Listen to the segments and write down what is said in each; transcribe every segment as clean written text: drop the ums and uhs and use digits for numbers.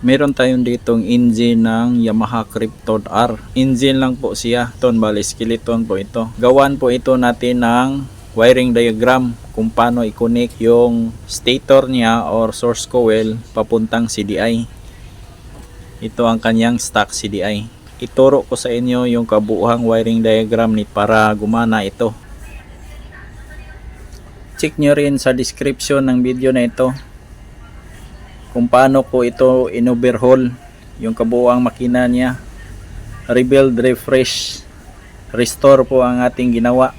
Meron tayong ditong engine ng Yamaha Krypton R. Engine lang po siya. Bali skeleton po ito. Gawan po ito natin ng wiring diagram kung paano i-connect yung stator niya or source coil papuntang CDI. Ito ang kanyang stock CDI. Ituro ko sa inyo yung kabuuhang wiring diagram ni para gumana ito. Check nyo rin sa description ng video na ito kung paano ko ito in-overhaul yung kabuuang makina niya. Rebuild, refresh, restore po ang ating ginawa.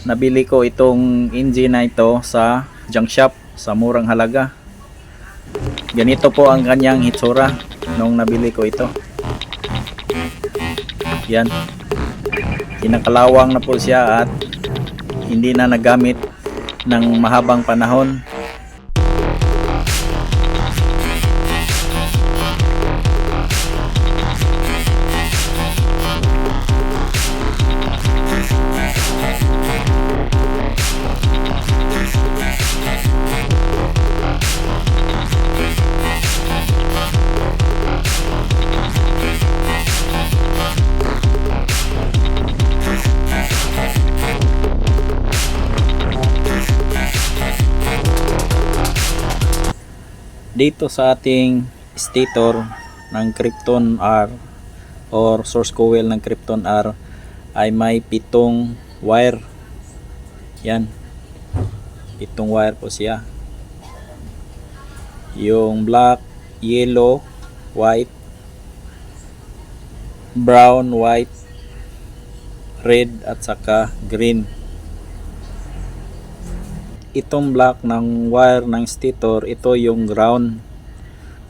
Nabili ko itong engine na ito sa junk shop sa murang halaga. Ganito po ang kanyang hitsura nung nabili ko ito. Yan, kinakalawang na po siya at hindi na nagamit ng mahabang panahon. Dito sa ating stator ng Krypton R or source coil ng Krypton R ay may 7 wire. Yan, 7 wire po siya. Yung black, yellow, white, brown, white, red at saka green. Itong black ng wire ng stator, ito yung ground,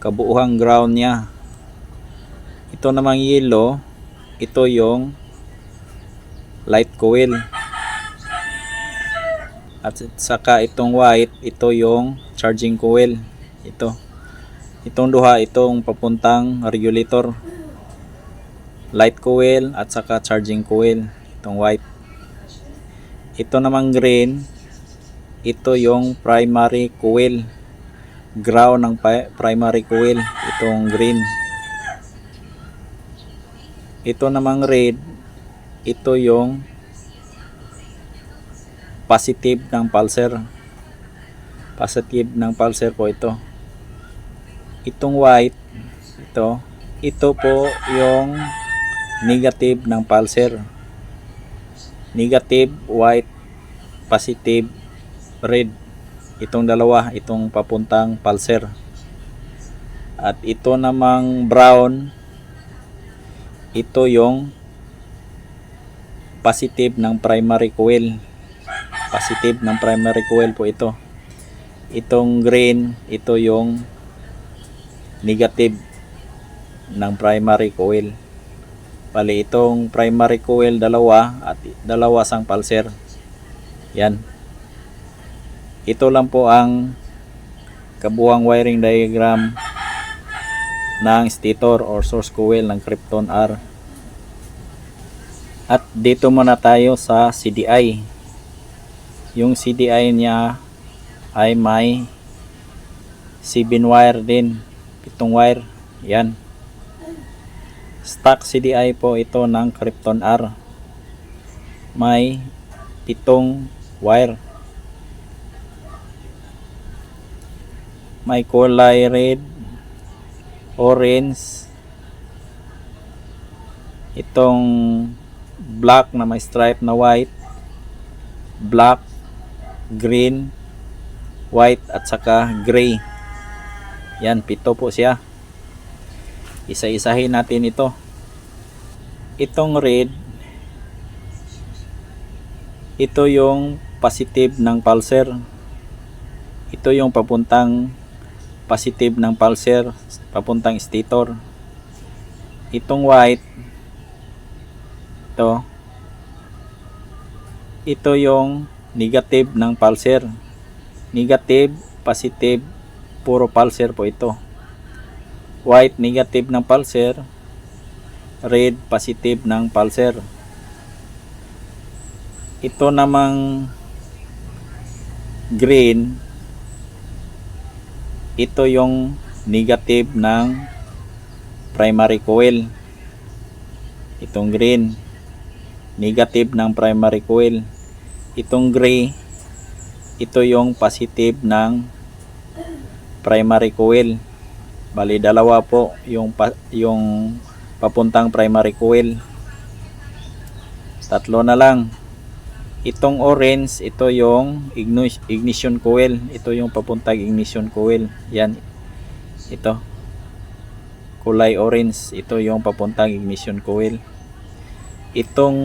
kabuuhang ground niya. Ito namang yellow, ito yung light coil. At saka itong white, ito yung charging coil. Itong duha, itong papuntang regulator, light coil at saka charging coil, itong white. Ito namang green, ito yung primary coil, ground ng primary coil, itong green. Ito namang red, ito yung positive ng pulser. Positive ng pulser po ito. Itong white, ito po yung negative ng pulser. Negative, white, positive, red. Itong dalawa, itong papuntang pulser. At ito namang brown, ito yung positive ng primary coil. Positive ng primary coil po ito. Itong green, ito yung negative ng primary coil. Bali itong primary coil dalawa at dalawa sang pulser. Yan. Ito lang po ang kabuuang wiring diagram ng stator or source coil ng Krypton R. At dito muna tayo sa CDI. Yung CDI niya ay may 7 wire din, 7 wire. Yan. Stock CDI po ito ng Krypton R. May 7 wire. May kulay red, orange, itong black na may stripe na white, black, green, white at saka gray. Yan, 7 po siya. Isa-isahin natin ito. Itong red, ito yung positive ng pulser. Ito yung papuntang positive ng pulser, papuntang stator. Itong white, ito yung negative ng pulser. Negative, positive, puro pulser po ito. White, negative ng pulser. Red, positive ng pulser. Ito namang green, ito yung negative ng primary coil. Itong green, negative ng primary coil. Itong gray, ito yung positive ng primary coil. Bali dalawa po yung papuntang primary coil. Tatlo na lang. Itong orange, ito yung ignition coil. Ito yung papuntang ignition coil. Yan. Ito. Kulay orange. Ito yung papuntang ignition coil. Itong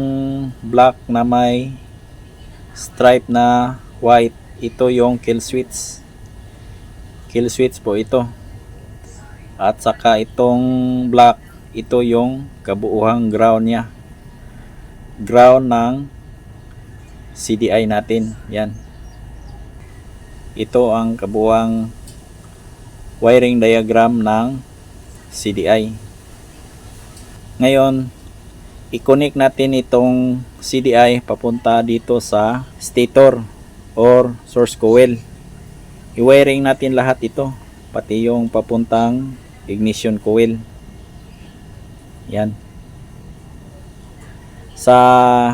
black na may stripe na white. Ito yung kill switch. Kill switch po ito. At saka itong black, ito yung kabuuhang ground niya. Ground ng CDI natin. Yan. Ito ang kabuuang wiring diagram ng CDI. Ngayon, i-connect natin itong CDI papunta dito sa stator or source coil. I-wiring natin lahat ito, pati yung papuntang ignition coil. Yan. Sa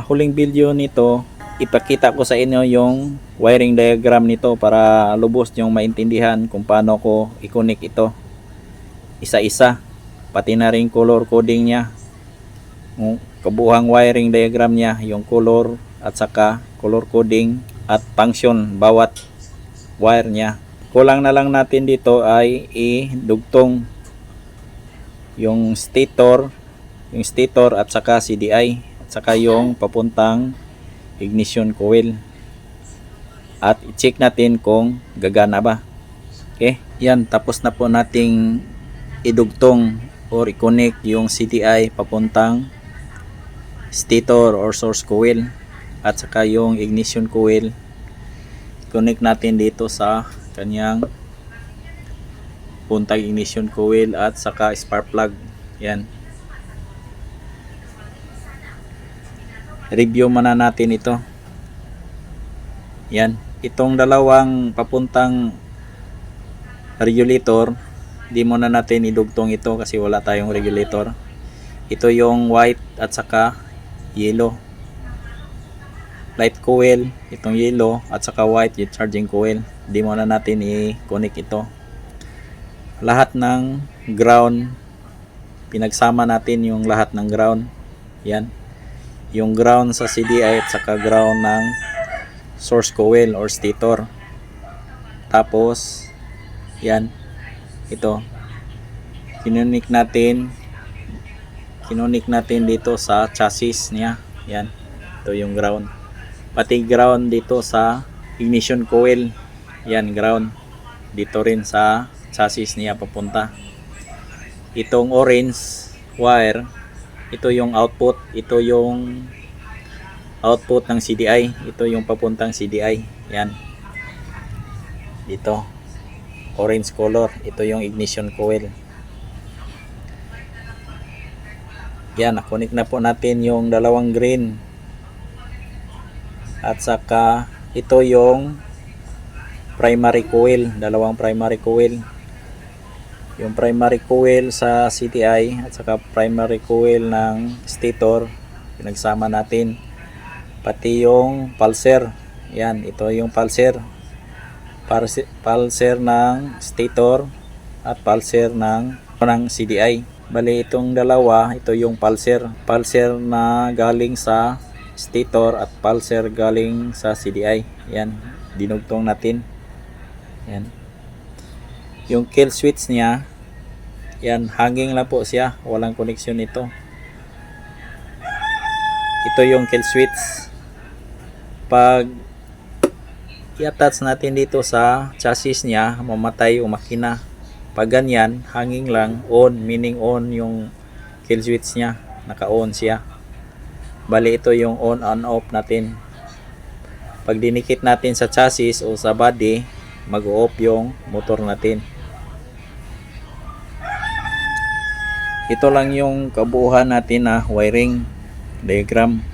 huling video nito, ipakita ko sa inyo yung wiring diagram nito para lubos yung maintindihan kung paano ko i-connect ito isa-isa, pati na rin color coding niya, kabuuhang wiring diagram niya, yung color at saka color coding at function bawat wire niya. Kulang na lang natin dito ay idugtong yung stator at saka CDI at saka yung papuntang ignition coil, at i-check natin kung gagana ba. Okay, yan, tapos na po nating idugtong or i-connect yung CDI papuntang stator or source coil at saka yung ignition coil. Connect natin dito sa kanyang puntang ignition coil at saka spark plug. Yan. Review muna natin ito. Yan. Itong dalawang papuntang regulator, di muna natin idugtong ito kasi wala tayong regulator. Ito yung white at saka yellow. Light coil, itong yellow at saka white yung charging coil. Di muna natin i-connect ito. Lahat ng ground, pinagsama natin yung lahat ng ground. Yan. Yung ground sa CDI at saka ground ng source coil or stator. Tapos yan, ito kinonik natin dito sa chassis niya. Yan, ito yung ground, pati ground dito sa ignition coil. Yan, ground dito rin sa chassis niya papunta. Itong orange wire, ito yung output, ito yung output ng CDI, ito yung papuntang CDI. Yan, dito orange color, ito yung ignition coil. Yan, nakunik na po natin yung dalawang green at saka ito yung primary coil, dalawang primary coil. Yung primary coil sa CDI at saka primary coil ng stator, pinagsama natin, pati yung pulser. Yan, ito yung pulser ng stator at pulser ng CDI. Bali itong dalawa, ito yung pulser na galing sa stator at pulser galing sa CDI. Yan, dinugtong natin. Yan. Yung kill switch niya, yan, hanging lang po siya, walang connection ito. Ito yung kill switch. Pag i-attach natin dito sa chassis niya, mamatay yung makina. Pag ganyan, hanging lang, on, meaning on yung kill switch niya, naka-on siya. Bali ito yung on and off natin. Pag dinikit natin sa chassis o sa body, mag-off yung motor natin. Ito lang yung kabuuhan natin na wiring diagram.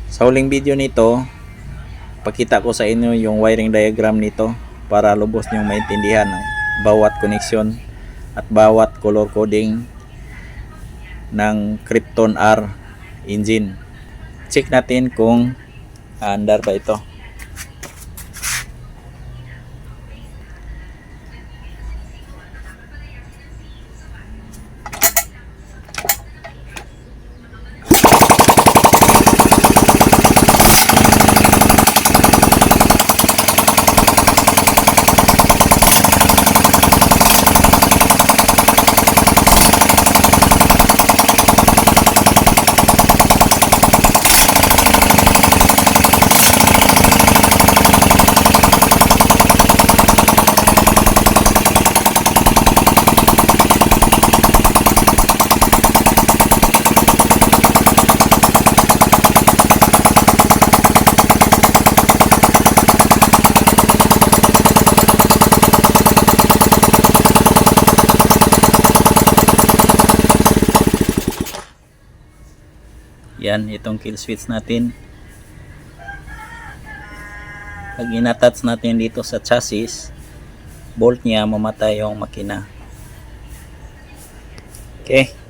Sa huling video nito, pakita ko sa inyo yung wiring diagram nito para lubos niyong maintindihan ang bawat connection at bawat color coding ng Krypton R engine. Check natin kung andar ba ito. Yan, itong kill switch natin. Pag inattach natin dito sa chassis, bolt niya, mamatay yung makina. Okay.